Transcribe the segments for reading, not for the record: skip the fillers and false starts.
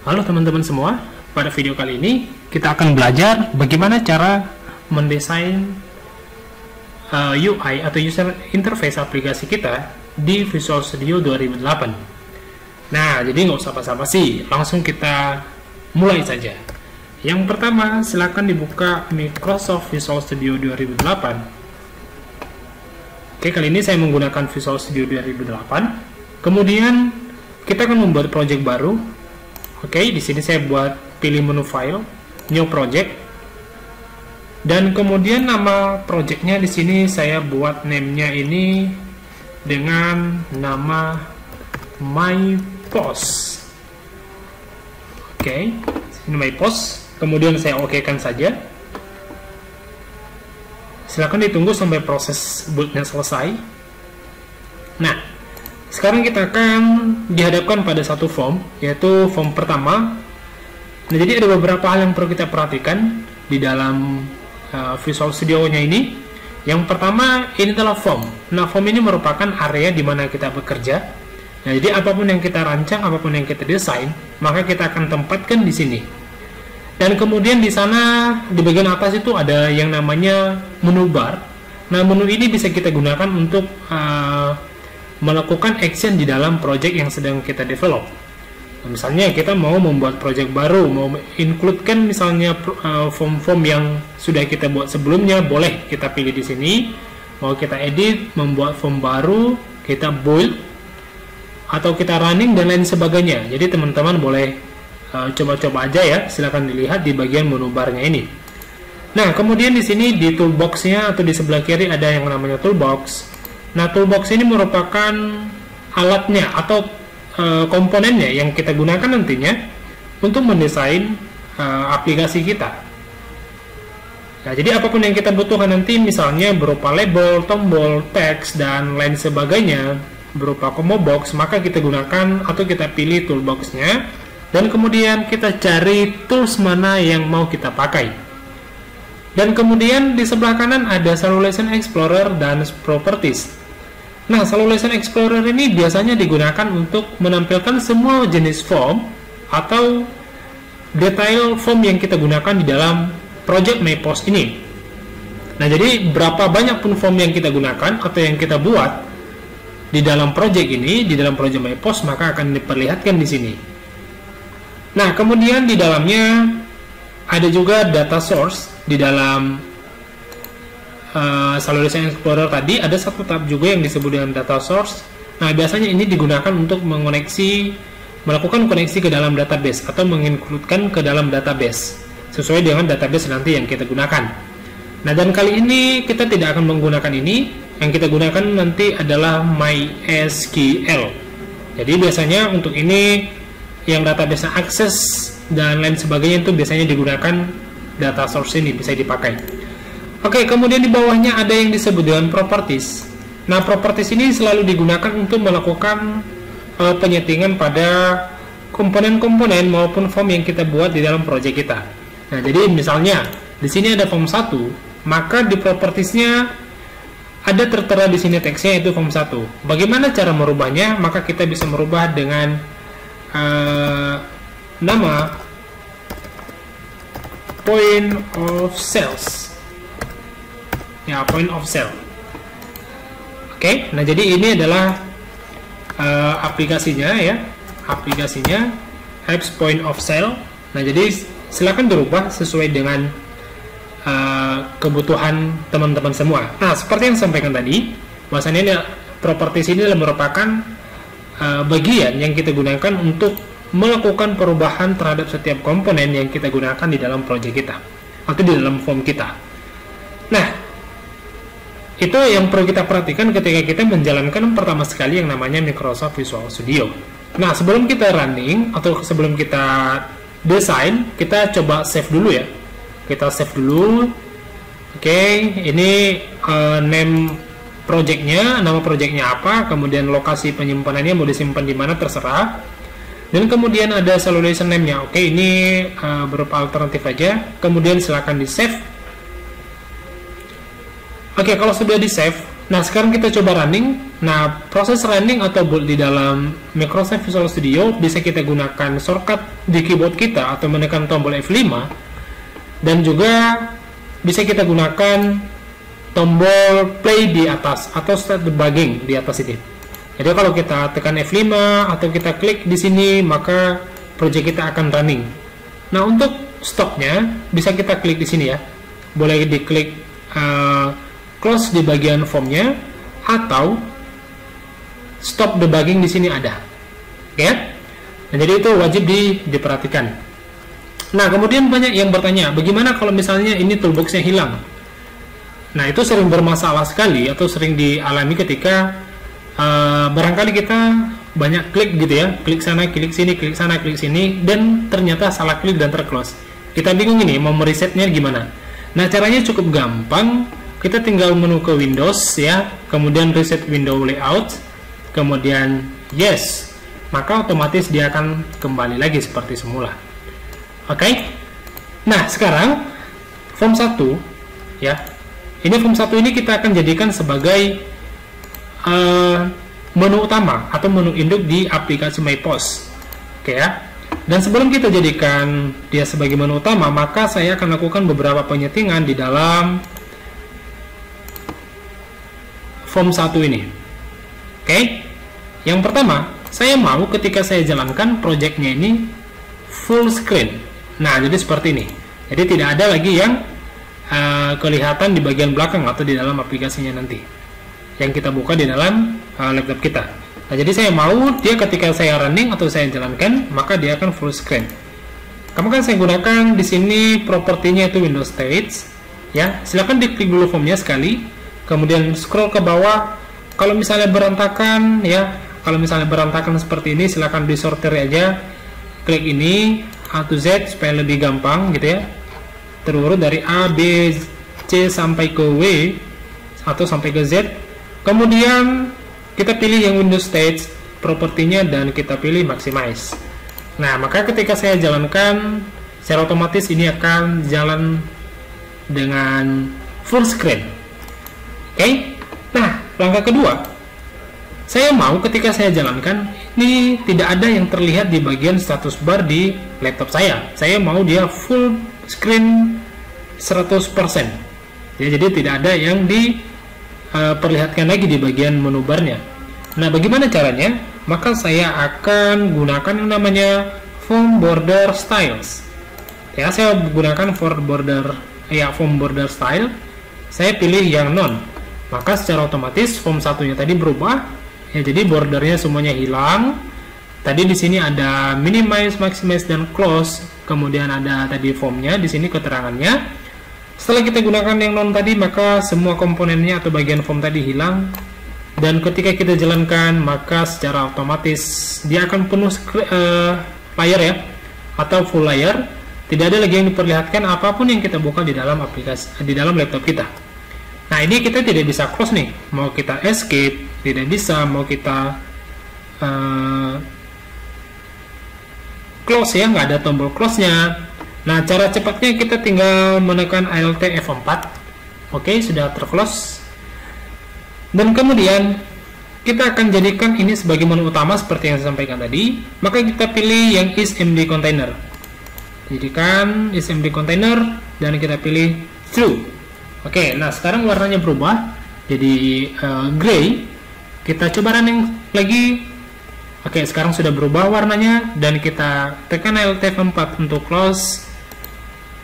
Halo teman-teman semua, pada video kali ini kita akan belajar bagaimana cara mendesain UI atau user interface aplikasi kita di Visual Studio 2008. Nah, jadi nggak usah basa-basi, langsung kita mulai saja. Yang pertama, silakan dibuka Microsoft Visual Studio 2008. Oke, kali ini saya menggunakan Visual Studio 2008. Kemudian kita akan membuat project baru. Oke, di sini saya pilih menu file, new project, dan kemudian nama projectnya di sini saya buat name-nya ini dengan nama My Post. Oke, ini My Post. Kemudian saya okekan saja. Silakan ditunggu sampai proses build-nya selesai. Nah, sekarang kita akan dihadapkan pada satu form, yaitu form pertama. Nah, jadi ada beberapa hal yang perlu kita perhatikan di dalam Visual Studio-nya ini. Yang pertama, ini adalah form. Nah, form ini merupakan area di mana kita bekerja. Nah, jadi apapun yang kita rancang, apapun yang kita desain, maka kita akan tempatkan di sini. Dan kemudian di sana, di bagian atas itu ada yang namanya menu bar. Nah, menu ini bisa kita gunakan untuk melakukan action di dalam project yang sedang kita develop. Nah, misalnya kita mau membuat project baru, mau includekan misalnya form-form yang sudah kita buat sebelumnya, boleh kita pilih di sini. Mau kita edit, membuat form baru, kita build, atau kita running dan lain sebagainya. Jadi teman-teman boleh coba-coba aja ya, silahkan dilihat di bagian menu barnya ini. Nah, kemudian di sini di toolbox-nya atau di sebelah kiri ada yang namanya toolbox. Nah, toolbox ini merupakan alatnya atau komponennya yang kita gunakan nantinya untuk mendesain aplikasi kita. Nah, jadi apapun yang kita butuhkan nanti, misalnya berupa label, tombol, teks, dan lain sebagainya, berupa combo box, maka kita gunakan atau kita pilih toolbox-nya, dan kemudian kita cari tools mana yang mau kita pakai. Dan kemudian di sebelah kanan ada Solution Explorer dan Properties. Nah, Solution Explorer ini biasanya digunakan untuk menampilkan semua jenis form atau detail form yang kita gunakan di dalam project MyPost ini. Nah, jadi berapa banyak pun form yang kita gunakan atau yang kita buat di dalam project ini, di dalam project MyPost, maka akan diperlihatkan di sini. Nah, kemudian di dalamnya ada juga data source. Di dalam Solution Explorer tadi ada satu tab juga yang disebut dengan data source. Nah, biasanya ini digunakan untuk melakukan koneksi ke dalam database atau mengincludekan ke dalam database sesuai dengan database nanti yang kita gunakan. Nah, dan kali ini kita tidak akan menggunakan ini. Yang kita gunakan nanti adalah MySQL. Jadi biasanya untuk ini yang database akses dan lain sebagainya itu biasanya digunakan data source ini, bisa dipakai. Oke, kemudian di bawahnya ada yang disebut dengan properties. Nah, properties ini selalu digunakan untuk melakukan penyetingan pada komponen-komponen maupun form yang kita buat di dalam project kita. Nah, jadi misalnya di sini ada form 1, maka di propertiesnya ada tertera di sini teksnya itu form 1. Bagaimana cara merubahnya? Maka kita bisa merubah dengan nama point of sales, ya, point of sale. Oke, nah jadi ini adalah aplikasinya ya, aplikasinya apps point of sale. Nah, jadi silakan dirubah sesuai dengan kebutuhan teman-teman semua. Nah, seperti yang saya sampaikan tadi, bahwasanya properties ini merupakan bagian yang kita gunakan untuk melakukan perubahan terhadap setiap komponen yang kita gunakan di dalam project kita atau di dalam form kita. Nah, itu yang perlu kita perhatikan ketika kita menjalankan pertama sekali yang namanya Microsoft Visual Studio. Nah, sebelum kita running atau sebelum kita desain, kita coba save dulu ya. Kita save dulu. Oke, ini name projectnya, nama projectnya apa, kemudian lokasi penyimpanannya mau disimpan di mana terserah, dan kemudian ada solution name-nya. Oke, ini berupa alternatif aja. Kemudian silakan di save. Oke, kalau sudah di save, Nah, sekarang kita coba running. Nah, proses running atau build di dalam Microsoft Visual Studio bisa kita gunakan shortcut di keyboard kita atau menekan tombol F5, dan juga bisa kita gunakan tombol play di atas atau start debugging di atas ini. Jadi kalau kita tekan F5 atau kita klik di sini, maka project kita akan running. Nah, untuk stopnya bisa kita klik di sini ya. Boleh diklik close di bagian formnya, atau stop debugging di sini ada. Oke? Nah, jadi itu wajib diperhatikan. Nah, kemudian banyak yang bertanya, bagaimana kalau misalnya ini toolboxnya hilang? Nah, itu sering bermasalah sekali atau sering dialami ketika barangkali kita banyak klik gitu ya, klik sana, klik sini, klik sana, klik sini, dan ternyata salah klik dan terclose. Kita bingung ini mau meresetnya gimana. Nah, caranya cukup gampang. Kita tinggal menu ke Windows ya, kemudian reset window layout, kemudian yes, maka otomatis dia akan kembali lagi seperti semula. Oke. Nah, sekarang form 1 ya. Ini form 1 ini kita akan jadikan sebagai menu utama atau menu induk di aplikasi MyPost. Oke ya. Dan sebelum kita jadikan dia sebagai menu utama, maka saya akan lakukan beberapa penyetingan di dalam form 1 ini. Oke. Yang pertama, saya mau ketika saya jalankan projectnya ini full screen. Nah, jadi seperti ini. Jadi tidak ada lagi yang kelihatan di bagian belakang atau di dalam aplikasinya nanti yang kita buka di dalam laptop kita. Nah, jadi saya mau dia ketika saya running atau saya jalankan, maka dia akan full screen. Kemudian saya gunakan di sini propertinya itu Windows Stage. Ya, silakan diklik dulu formnya sekali, kemudian scroll ke bawah. Kalau misalnya berantakan, ya, kalau misalnya berantakan seperti ini, silakan disortir aja. Klik ini A to Z supaya lebih gampang gitu ya. Terurut dari A, B, C sampai ke W atau sampai ke Z. Kemudian kita pilih yang Windows Stage propertinya dan kita pilih Maximize. Nah, maka ketika saya jalankan secara otomatis ini akan jalan dengan full screen. Oke. Nah, langkah kedua, saya mau ketika saya jalankan ini tidak ada yang terlihat di bagian status bar di laptop saya. Saya mau dia full screen 100%. Ya, jadi tidak ada yang diperlihatkan lagi di bagian menu barnya. Nah, bagaimana caranya? Maka saya akan gunakan yang namanya Form Border Styles. Ya, saya gunakan form border style. Saya pilih yang non. Maka secara otomatis form satunya tadi berubah. Ya, jadi bordernya semuanya hilang. Tadi di sini ada minimize, maximize, dan close. Kemudian ada tadi formnya, di sini keterangannya. Setelah kita gunakan yang non tadi, maka semua komponennya atau bagian form tadi hilang. Dan ketika kita jalankan, maka secara otomatis dia akan penuh layar ya, atau full layar. Tidak ada lagi yang diperlihatkan apapun yang kita buka di dalam aplikasi, di dalam laptop kita. Nah, ini kita tidak bisa close nih. Mau kita escape, tidak bisa. Mau kita close ya, nggak ada tombol close-nya. Nah, cara cepatnya kita tinggal menekan Alt F4. Oke, sudah terclose. Dan kemudian kita akan jadikan ini sebagai menu utama seperti yang saya sampaikan tadi. Maka kita pilih yang isMD container. Jadikan isMD container dan kita pilih true. Oke, nah sekarang warnanya berubah jadi gray. Kita coba running lagi. Oke, sekarang sudah berubah warnanya dan kita tekan Alt F4 untuk close.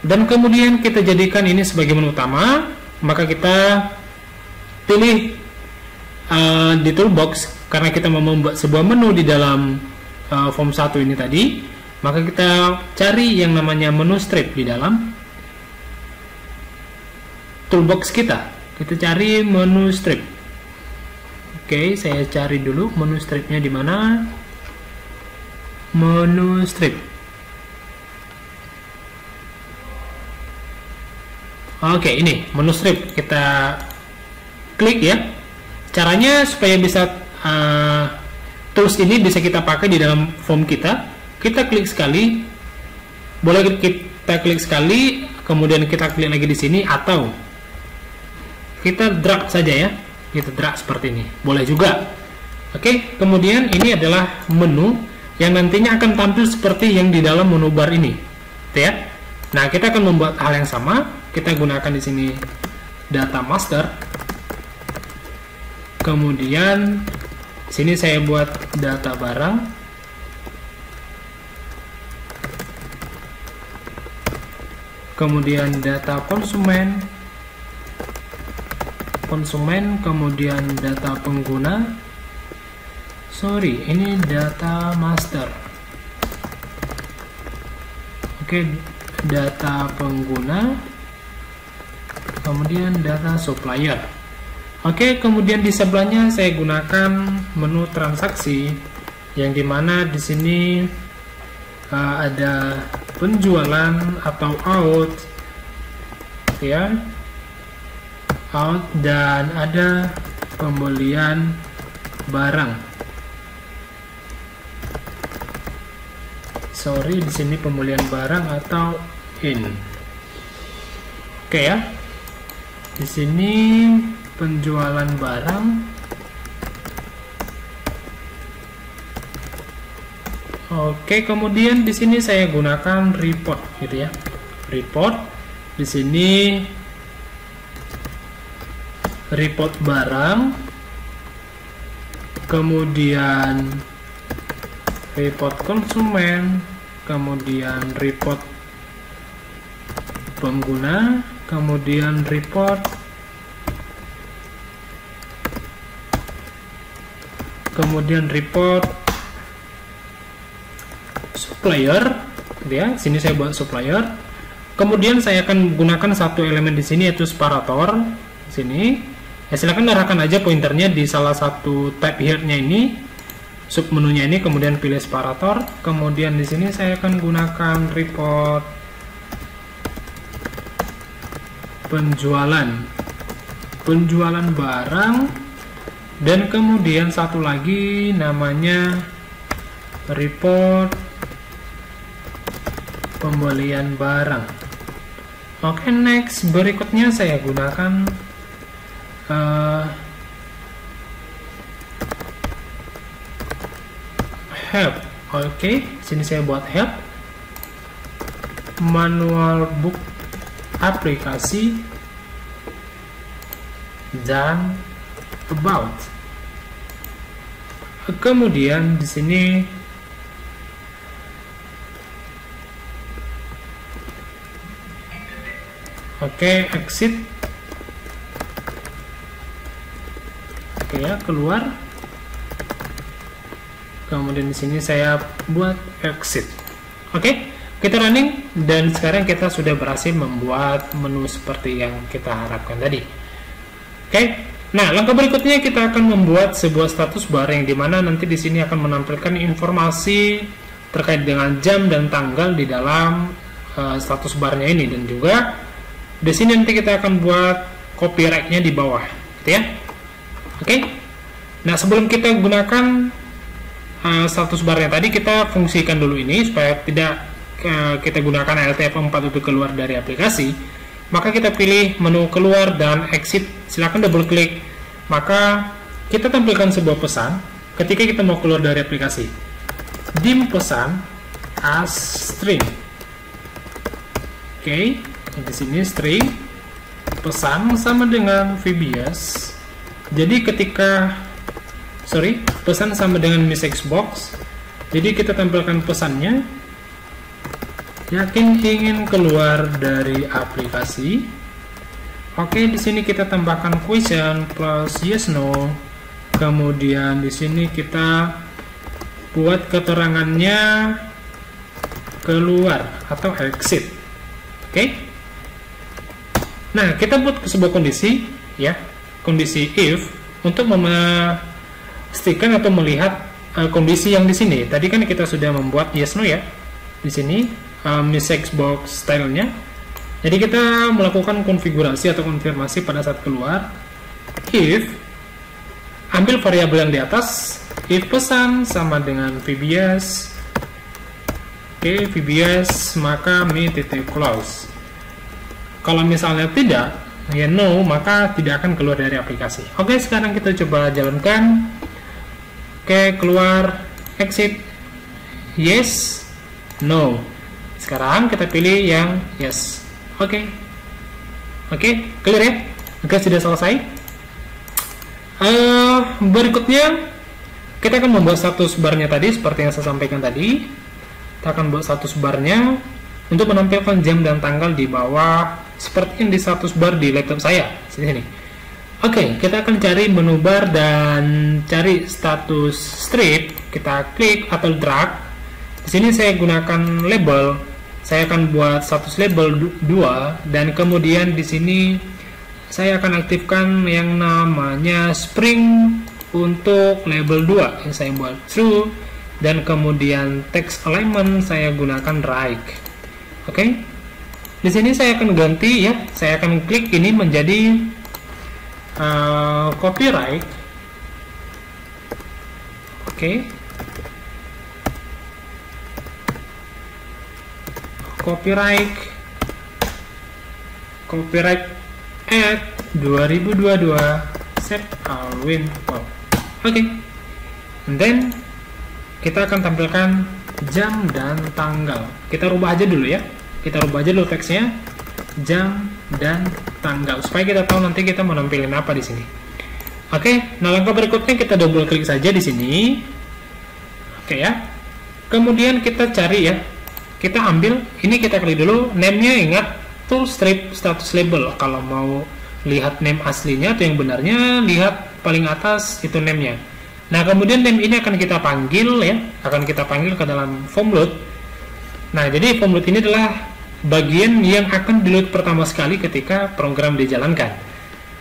Dan kemudian kita jadikan ini sebagai menu utama. Maka kita pilih di toolbox, karena kita mau membuat sebuah menu di dalam form 1 ini tadi. Maka kita cari yang namanya menu strip di dalam toolbox kita. Kita cari menu strip. Oke, saya cari dulu menu stripnya di mana. Menu strip. Oke, ini menu strip. Kita klik ya. Caranya supaya bisa tools ini bisa kita pakai di dalam form kita. Kita klik sekali, boleh kita klik sekali, kemudian kita klik lagi di sini, atau kita drag saja ya. kita drag seperti ini, boleh juga. Oke, kemudian ini adalah menu yang nantinya akan tampil seperti yang di dalam menu bar ini, ya. Nah, kita akan membuat hal yang sama. Kita gunakan di sini data master. Kemudian sini saya buat data barang. Kemudian data konsumen, kemudian data pengguna. Sorry, ini data master. Oke, data pengguna, kemudian data supplier. Oke, kemudian di sebelahnya saya gunakan menu transaksi, yang dimana di sini ada penjualan atau out, ya, out, dan ada pembelian barang. Sorry, di sini pembelian barang atau in. Oke ya. Di sini penjualan barang. Oke, kemudian di sini saya gunakan report gitu ya. Report. Di sini report barang. Kemudian report konsumen, kemudian report pengguna, kemudian report supplier, ya. Sini saya buat supplier. Kemudian saya akan gunakan satu elemen di sini, yaitu separator. Sini, ya, silakan arahkan aja pointernya di salah satu tab here-nya ini, sub menunya ini, kemudian pilih separator. Kemudian di sini saya akan gunakan report penjualan barang, dan kemudian satu lagi namanya report pembelian barang. Oke, next, berikutnya saya gunakan help. Oke, sini saya buat help, manual book aplikasi, dan about. Kemudian di sini exit. Oke ya, keluar. Kemudian di sini saya buat exit. Oke, kita running, dan sekarang kita sudah berhasil membuat menu seperti yang kita harapkan tadi. Oke, nah langkah berikutnya kita akan membuat sebuah status bar yang dimana nanti di sini akan menampilkan informasi terkait dengan jam dan tanggal di dalam status barnya ini, dan juga di sini nanti kita akan buat copyright-nya di bawah, gitu ya. Oke, nah sebelum kita gunakan status barnya tadi, kita fungsikan dulu ini supaya tidak kita gunakan LTF4 untuk keluar dari aplikasi. Maka kita pilih menu keluar dan exit, silakan double klik. Maka kita tampilkan sebuah pesan ketika kita mau keluar dari aplikasi. Dim pesan as string. Oke, di sini string pesan sama dengan VBS. Jadi ketika pesan sama dengan message box. Jadi kita tampilkan pesannya, yakin ingin keluar dari aplikasi. Oke, di sini kita tambahkan question plus yes no. Kemudian di sini kita buat keterangannya keluar atau exit. Oke. Nah, kita buat sebuah kondisi, ya, kondisi if untuk memastikan atau melihat kondisi yang di sini. Tadi kan kita sudah membuat yes no ya. Di sini message box stylenya. Jadi kita melakukan konfigurasi atau konfirmasi pada saat keluar. If ambil variabel yang di atas, if pesan sama dengan VBS. Oke, VBS maka me titik close. Kalau misalnya tidak, ya no, maka tidak akan keluar dari aplikasi. Oke, sekarang kita coba jalankan. Oke, keluar, exit, yes, no. Sekarang kita pilih yang yes. Oke, clear ya. Oke, sudah selesai. Berikutnya kita akan membuat status barnya tadi seperti yang saya sampaikan tadi. Kita akan buat status barnya untuk menampilkan jam dan tanggal di bawah seperti yang di status bar di laptop saya di sini. Oke, kita akan cari menu bar dan cari status strip. Kita klik atau drag. Di sini saya gunakan label. Saya akan buat status label 2 dan kemudian di sini saya akan aktifkan yang namanya spring untuk label 2 yang saya buat true, dan kemudian text alignment saya gunakan right. Oke. Di sini saya akan ganti ya. Saya akan klik ini menjadi copyright. Oke. Copyright at 2022 set Alwin. Oke. And then kita akan tampilkan jam dan tanggal. Kita rubah aja dulu ya. Kita rubah aja dulu teksnya, jam dan tanggal, supaya kita tahu nanti kita mau nampilin apa di sini. Oke, nah langkah berikutnya kita double klik saja di sini. Oke ya. Kemudian kita cari ya. Kita ambil ini, kita klik dulu name-nya, ingat tool strip status label. Kalau mau lihat name aslinya atau yang benarnya, lihat paling atas itu name-nya. Nah, kemudian name ini akan kita panggil ya, akan kita panggil ke dalam form load. Nah, jadi form load ini adalah bagian yang akan di-load pertama sekali ketika program dijalankan.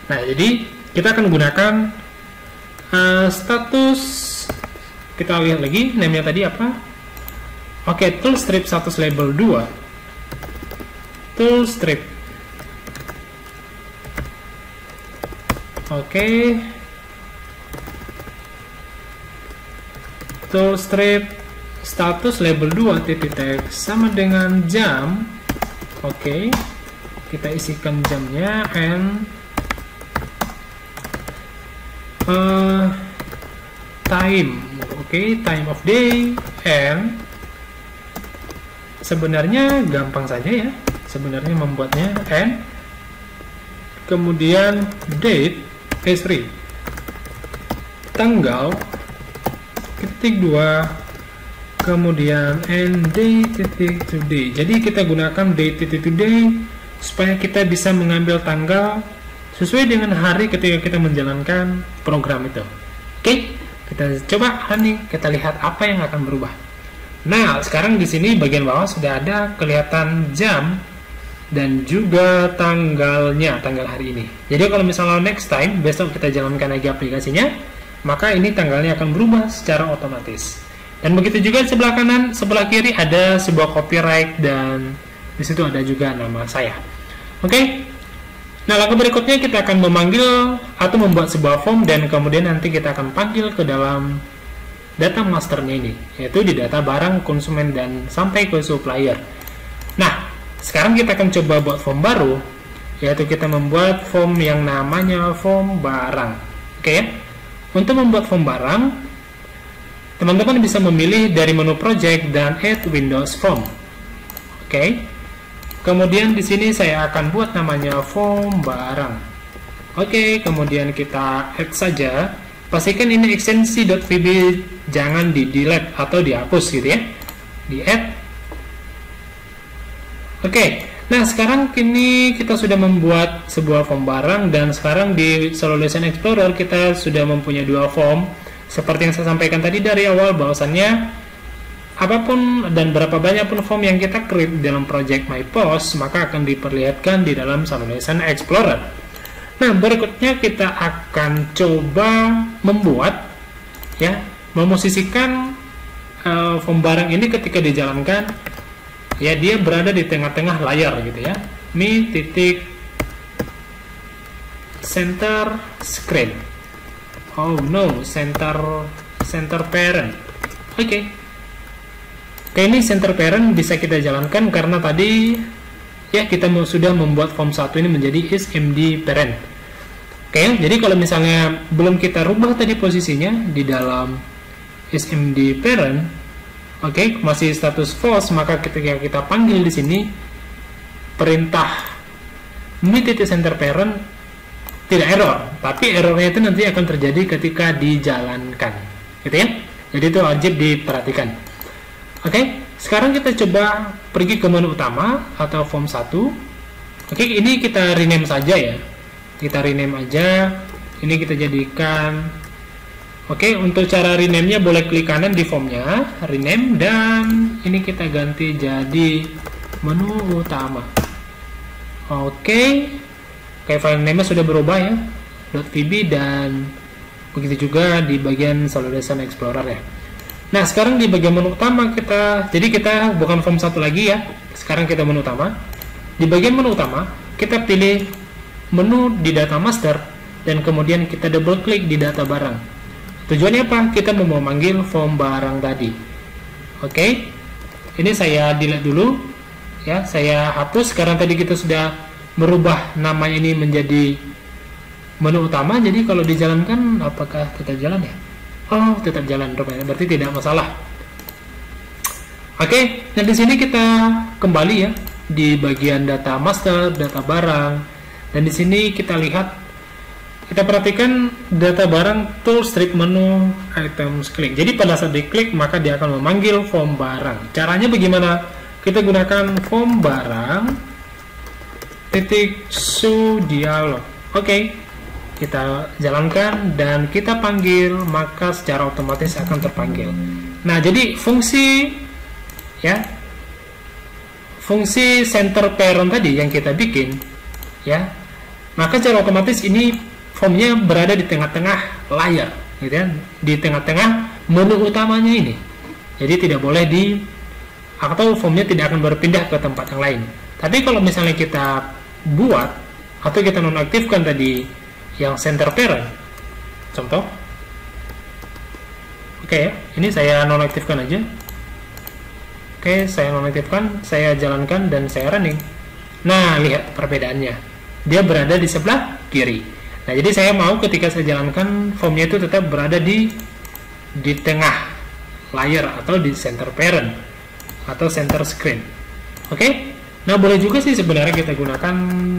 Nah, jadi kita akan gunakan status, kita lihat lagi name-nya tadi apa. Oke, tool strip status label 2, tool strip. Oke, tool strip status label 2 titik text sama dengan jam. Oke, kita isikan jamnya and time. Oke, time of day, and sebenarnya gampang saja ya sebenarnya membuatnya, and kemudian date S3 tanggal titik 2, kemudian and day titik today. Jadi kita gunakan day titik today supaya kita bisa mengambil tanggal sesuai dengan hari ketika kita menjalankan program itu. Oke, kita coba nih, kita lihat apa yang akan berubah. Nah, sekarang di sini bagian bawah sudah ada kelihatan jam dan juga tanggalnya, tanggal hari ini. Jadi kalau misalnya next time, besok kita jalankan lagi aplikasinya, maka ini tanggalnya akan berubah secara otomatis. Dan begitu juga di sebelah kanan, sebelah kiri ada sebuah copyright dan di situ ada juga nama saya. Oke. Nah, langkah berikutnya kita akan memanggil atau membuat sebuah form dan kemudian nanti kita akan panggil ke dalam data masternya ini, yaitu di data barang, konsumen, dan sampai ke supplier. Nah, sekarang kita akan coba buat form baru, yaitu kita membuat form yang namanya form barang. Oke ya. Untuk membuat form barang, teman-teman bisa memilih dari menu project dan add Windows form. Oke. Kemudian di sini saya akan buat namanya form barang. Oke, kemudian kita add saja. Pastikan ini ekstensi .vb jangan di delete atau dihapus gitu ya. Di add. Oke. Nah, sekarang kini kita sudah membuat sebuah form barang dan sekarang di Solution Explorer kita sudah mempunyai dua form. Seperti yang saya sampaikan tadi dari awal bahwasannya apapun dan berapa banyak pun form yang kita create dalam project MyPost maka akan diperlihatkan di dalam Solution Explorer. Nah, berikutnya kita akan coba membuat ya, memosisikan form barang ini ketika dijalankan ya, dia berada di tengah-tengah layar gitu ya. Mi titik center screen. Oh no, center parent. Oke. Oke, ini center parent bisa kita jalankan karena tadi ya kita sudah membuat form 1 ini menjadi isMD parent. Oke, jadi kalau misalnya belum kita rubah tadi posisinya di dalam isMD parent, oke, masih status false, maka ketika kita panggil di sini perintah me.center parent tidak error, tapi errornya itu nanti akan terjadi ketika dijalankan, gitu ya. Jadi itu wajib diperhatikan. Oke, sekarang kita coba pergi ke menu utama atau form 1. Oke, ini kita rename saja ya. Kita rename aja. Ini kita jadikan. Oke, untuk cara rename-nya boleh klik kanan di formnya, rename, dan ini kita ganti jadi menu utama. Oke, file name-nya sudah berubah ya, .vb, dan begitu juga di bagian Solution Explorer ya. Nah, sekarang di bagian menu utama jadi kita bukan form 1 lagi ya. Sekarang kita menu utama. Di bagian menu utama, kita pilih menu di data master, dan kemudian kita double klik di data barang. Tujuannya apa? Kita mau memanggil form barang tadi. Oke, ini saya delete dulu ya, saya hapus karena tadi kita sudah merubah nama ini menjadi menu utama. Jadi kalau dijalankan, apakah tetap jalan ya? Oh, tetap jalan, berarti tidak masalah. Oke, nah di sini kita kembali ya di bagian data master, data barang. Dan di sini kita lihat, kita perhatikan data barang tools strip menu items klik. Jadi pada saat diklik maka dia akan memanggil form barang. Caranya bagaimana? Kita gunakan form barang show dialog. Oke, kita jalankan dan kita panggil, maka secara otomatis akan terpanggil. Nah, jadi fungsi center parent tadi yang kita bikin ya, maka secara otomatis ini formnya berada di tengah-tengah layar, gitu ya, di tengah-tengah menu utamanya ini. Jadi tidak boleh atau formnya tidak akan berpindah ke tempat yang lain. Tapi kalau misalnya kita buat atau kita nonaktifkan tadi yang center parent, contoh, oke ya, ini saya nonaktifkan aja. Oke, saya nonaktifkan, saya jalankan dan saya running. Nah, lihat perbedaannya. Dia berada di sebelah kiri. Nah, jadi saya mau ketika saya jalankan formnya itu tetap berada di tengah layar atau di center parent atau center screen. Oke? Nah, boleh juga sih sebenarnya kita gunakan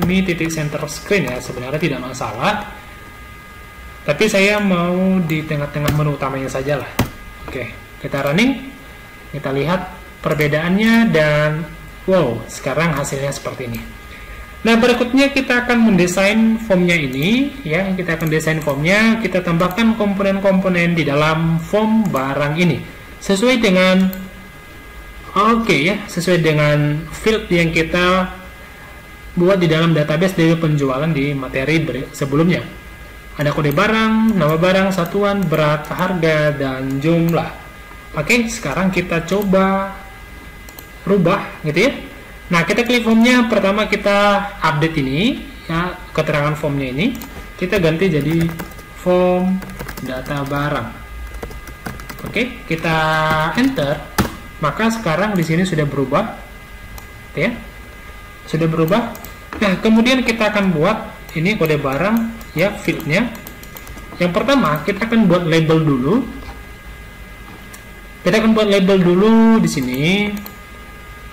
me.center screen ya, sebenarnya tidak masalah. Tapi saya mau di tengah-tengah menu utamanya saja lah. Oke, kita running, kita lihat perbedaannya, dan wow, sekarang hasilnya seperti ini. Nah, berikutnya kita akan mendesain formnya ini ya. Kita akan desain formnya, kita tambahkan komponen-komponen di dalam form barang ini sesuai dengan sesuai dengan field yang kita buat di dalam database dari penjualan di materi sebelumnya. Ada kode barang, nama barang, satuan, berat, harga, dan jumlah. Oke, sekarang kita coba rubah gitu ya. Nah, kita klik formnya, pertama kita update ini ya, keterangan formnya ini kita ganti jadi form data barang. Oke, kita enter, maka sekarang di sini sudah berubah ya, sudah berubah. Nah, kemudian kita akan buat ini kode barang ya, fieldnya. Yang pertama kita akan buat label dulu. Kita akan buat label dulu di sini.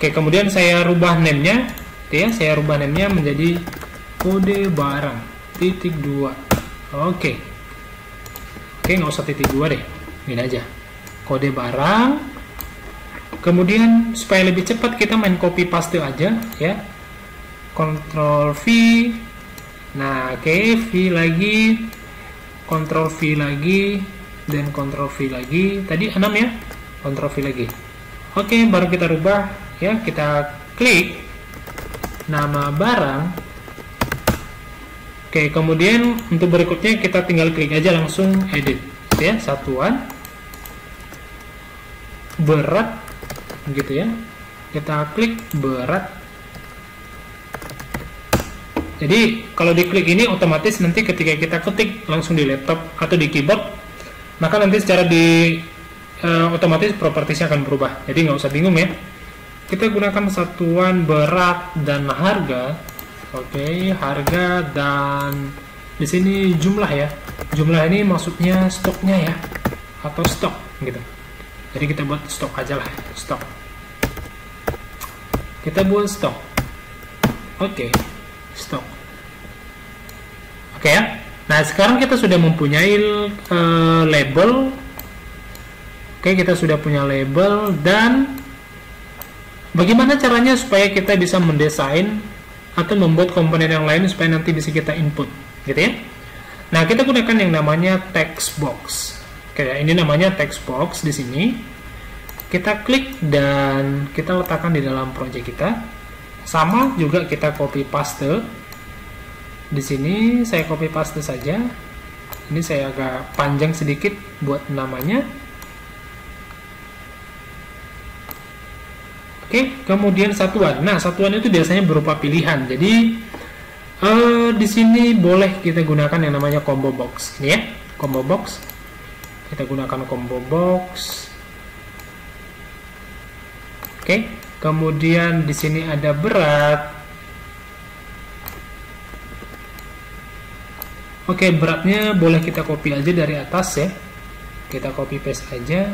Oke, kemudian saya rubah name-nya, ya, saya rubah name-nya menjadi kode barang .2. Oke, nggak usah .2 deh, ini aja kode barang. Kemudian supaya lebih cepat kita main copy paste aja ya, Ctrl V. Nah, oke, V lagi, Ctrl V lagi, dan Ctrl V lagi. Tadi 6 ya, Ctrl V lagi. Oke, baru kita rubah ya, kita klik nama barang. Oke, kemudian untuk berikutnya kita tinggal klik aja langsung edit ya, satuan, berat gitu ya, kita klik berat. Jadi kalau diklik ini otomatis nanti ketika kita ketik langsung di laptop atau di keyboard, maka nanti secara otomatis propertiesnya akan berubah. Jadi nggak usah bingung ya. kita gunakan satuan berat dan harga. Oke, harga dan di sini jumlah ya. Jumlah ini maksudnya stoknya ya, atau stok gitu. Jadi kita buat stok aja lah, stok. Kita buat stok. Oke, stok. Oke ya. Nah, sekarang kita sudah mempunyai label. Oke, kita sudah punya label, dan bagaimana caranya supaya kita bisa mendesain atau membuat komponen yang lain supaya nanti bisa kita input, gitu ya. Nah, kita gunakan yang namanya text box. Oke, ini namanya text box di sini. Kita klik dan kita letakkan di dalam project kita. Sama juga kita copy paste. Di sini saya copy paste saja. Ini saya agak panjang sedikit buat namanya. Oke, kemudian satuan. Nah, satuan itu biasanya berupa pilihan. Jadi di sini boleh kita gunakan yang namanya combo box. Ini ya, combo box. Kita gunakan combo box. Oke, kemudian di sini ada berat. Oke, beratnya boleh kita copy aja dari atas ya. Kita copy paste aja.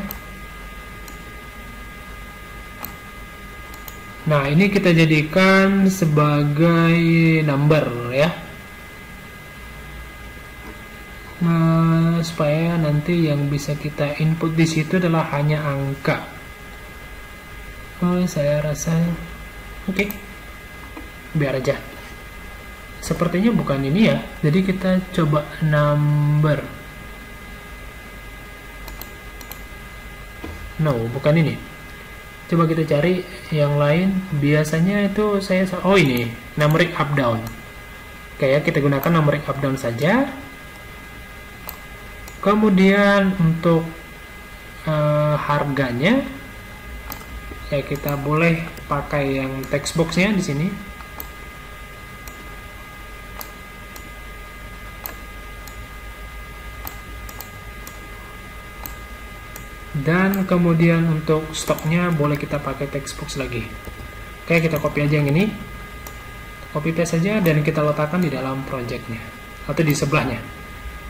Nah, ini kita jadikan sebagai number ya. Nah, supaya nanti yang bisa kita input di situ adalah hanya angka. Oh, saya rasa oke. Biar aja. Sepertinya bukan ini ya. Jadi kita coba number. No, bukan ini. Coba kita cari yang lain. Biasanya itu oh ini numeric up down. Oke ya, kita gunakan numeric up down saja. Kemudian untuk harganya ya kita boleh pakai yang text boxnya di sini. Dan kemudian untuk stoknya boleh kita pakai text box lagi. Oke, kita copy aja yang ini, copy paste saja, dan kita letakkan di dalam projectnya atau di sebelahnya.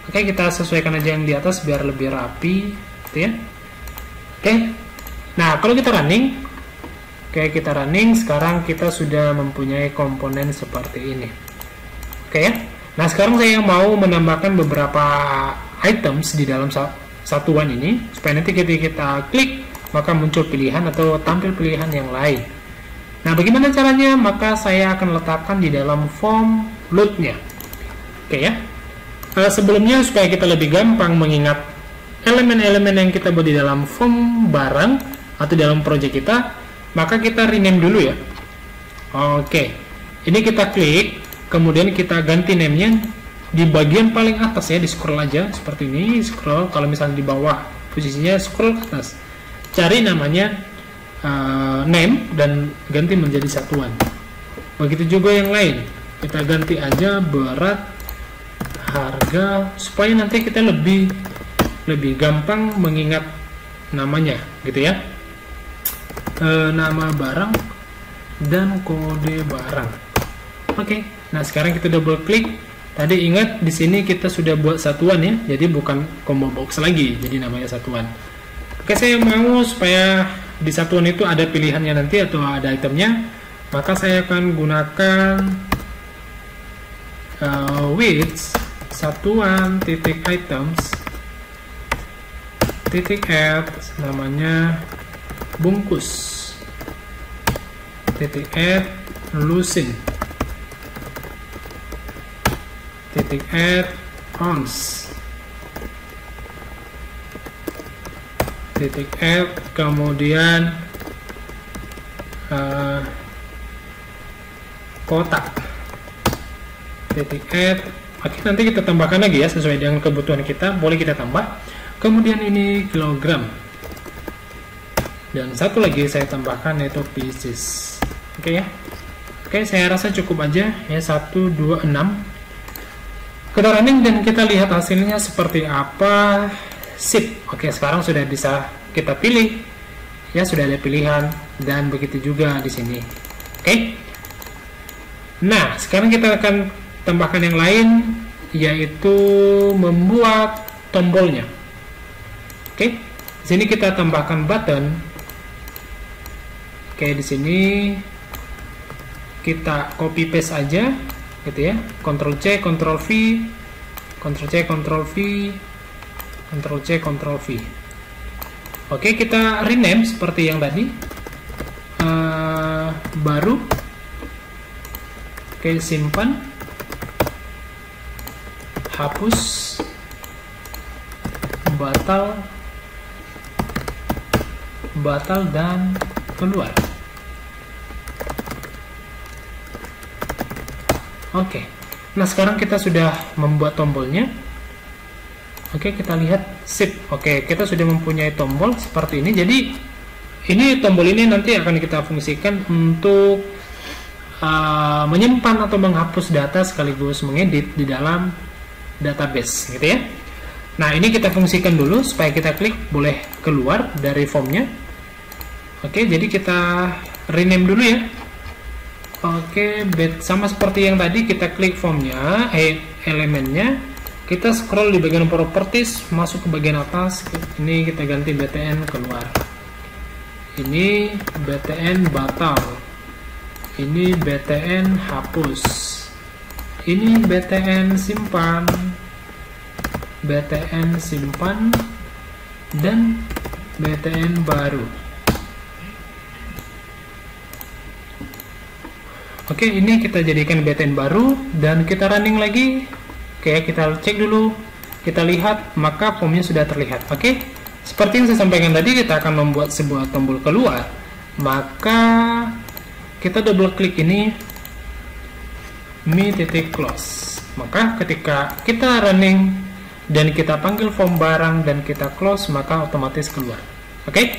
Oke, kita sesuaikan aja yang di atas biar lebih rapi, gitu ya. Oke, nah kalau kita running, kita running, sekarang kita sudah mempunyai komponen seperti ini. Oke ya. Nah, sekarang saya mau menambahkan beberapa items di dalam satuan ini supaya nanti ketika kita klik maka muncul pilihan atau tampil pilihan yang lain. Nah, bagaimana caranya? Maka saya akan letakkan di dalam form load-nya. Oke ya. Sebelumnya supaya kita lebih gampang mengingat elemen-elemen yang kita buat di dalam form barang atau dalam project kita, maka kita rename dulu ya. Oke. Ini kita klik, kemudian kita ganti name-nya di bagian paling atas ya, di scroll aja seperti ini, scroll. Kalau misalnya di bawah posisinya scroll ke atas, cari namanya name dan ganti menjadi satuan. Begitu juga yang lain, kita ganti aja berat, harga, supaya nanti kita lebih gampang mengingat namanya gitu ya. Nama barang dan kode barang. Oke. Nah, sekarang kita double klik. Tadi ingat di sini kita sudah buat satuan ya, jadi bukan combo box lagi, jadi namanya satuan. Oke, saya mau supaya di satuan itu ada pilihannya nanti atau ada itemnya, maka saya akan gunakan with satuan titik items titik add namanya bungkus titik add lusin titik add ounce titik add kemudian kotak titik add. Oke, nanti kita tambahkan lagi ya sesuai dengan kebutuhan kita, boleh kita tambah. Kemudian ini kilogram, dan satu lagi saya tambahkan yaitu pieces. Oke ya. Oke, saya rasa cukup aja ya, 1, 2, 6. Kita running dan kita lihat hasilnya seperti apa. Sip. Oke, sekarang sudah bisa kita pilih Ya, sudah ada pilihan, dan begitu juga di sini. Oke. Nah, sekarang kita akan tambahkan yang lain, yaitu membuat tombolnya. Oke. Di sini kita tambahkan button. Oke, di sini kita copy paste aja, gitu ya. Ctrl C, Ctrl V, Ctrl C, Ctrl V, Ctrl C, Ctrl V. Oke, kita rename seperti yang tadi. Baru. Oke, simpan. Hapus. Batal dan keluar. Oke. Nah, sekarang kita sudah membuat tombolnya. Oke, kita lihat sip. Oke, kita sudah mempunyai tombol seperti ini. Jadi ini tombol ini nanti akan kita fungsikan untuk menyimpan atau menghapus data sekaligus mengedit di dalam database, gitu ya. Nah, ini kita fungsikan dulu supaya kita klik boleh keluar dari formnya. Oke, jadi kita rename dulu ya. Oke, sama seperti yang tadi, kita klik formnya, elemennya, kita scroll di bagian properties, masuk ke bagian atas. Ini kita ganti btn keluar. Ini btn batal. Ini btn hapus. Ini btn simpan. btn simpan dan btn baru. Oke, ini kita jadikan btn baru dan kita running lagi. Oke, kita cek dulu, kita lihat, maka formnya sudah terlihat. Oke, seperti yang saya sampaikan tadi, kita akan membuat sebuah tombol keluar. Maka kita double klik ini, me.close. Maka ketika kita running dan kita panggil form barang dan kita close, maka otomatis keluar. Oke,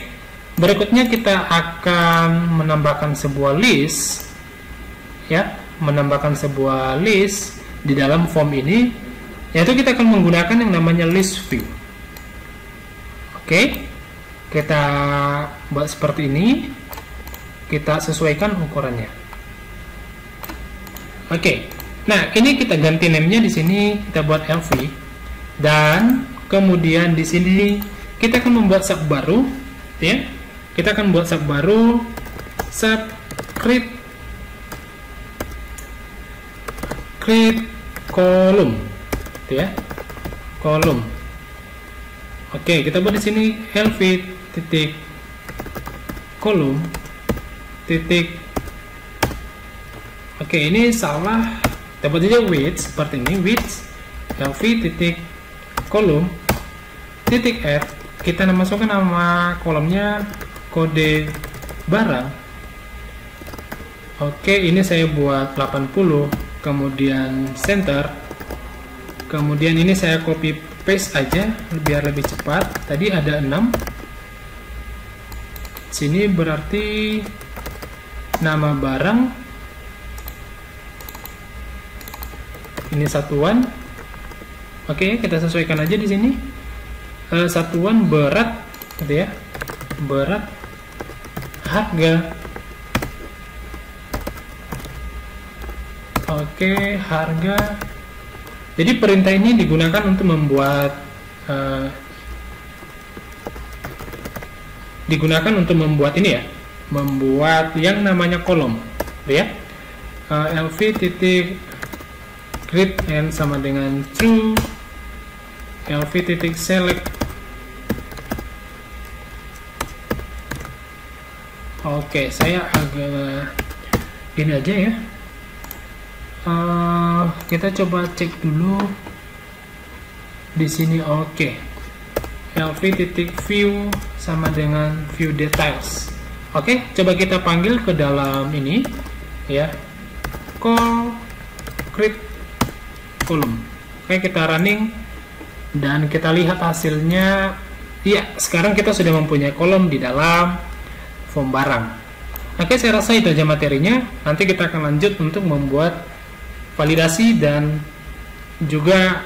berikutnya kita akan menambahkan sebuah list, ya, menambahkan sebuah list di dalam form ini, yaitu kita akan menggunakan yang namanya list view. Oke, kita buat seperti ini, kita sesuaikan ukurannya. Oke, nah ini kita ganti name-nya di sini, kita buat LV, dan kemudian di sini kita akan membuat sub baru, ya. Kita akan buat sub baru, sub create kolom, ya, kolom. Oke, kita buat di sini LV titik kolom titik. Oke, ini salah. Kita buat aja width seperti ini, width LV titik kolom titik add. Kita masukkan nama kolomnya kode barang. Oke, ini saya buat 80. Kemudian center, kemudian ini saya copy paste aja biar lebih cepat. Tadi ada 6, sini berarti nama barang, ini satuan. Oke, kita sesuaikan aja di sini. Satuan berat, gitu ya, berat, harga. Oke, harga. Jadi perintah ini digunakan untuk membuat ini ya, membuat yang namanya kolom, ya. LV titik grid n sama dengan true, LV titik select. Oke, saya agak ini aja ya. Kita coba cek dulu di sini. Oke, LV titik view sama dengan view details. Oke, coba kita panggil ke dalam ini ya, call create column. Oke, kita running dan kita lihat hasilnya. Ya, sekarang kita sudah mempunyai kolom di dalam form barang. Oke, saya rasa itu aja materinya. Nanti kita akan lanjut untuk membuat validasi dan juga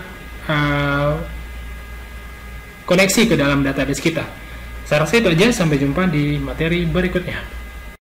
koneksi ke dalam database kita. Saya rasa itu aja, sampai jumpa di materi berikutnya.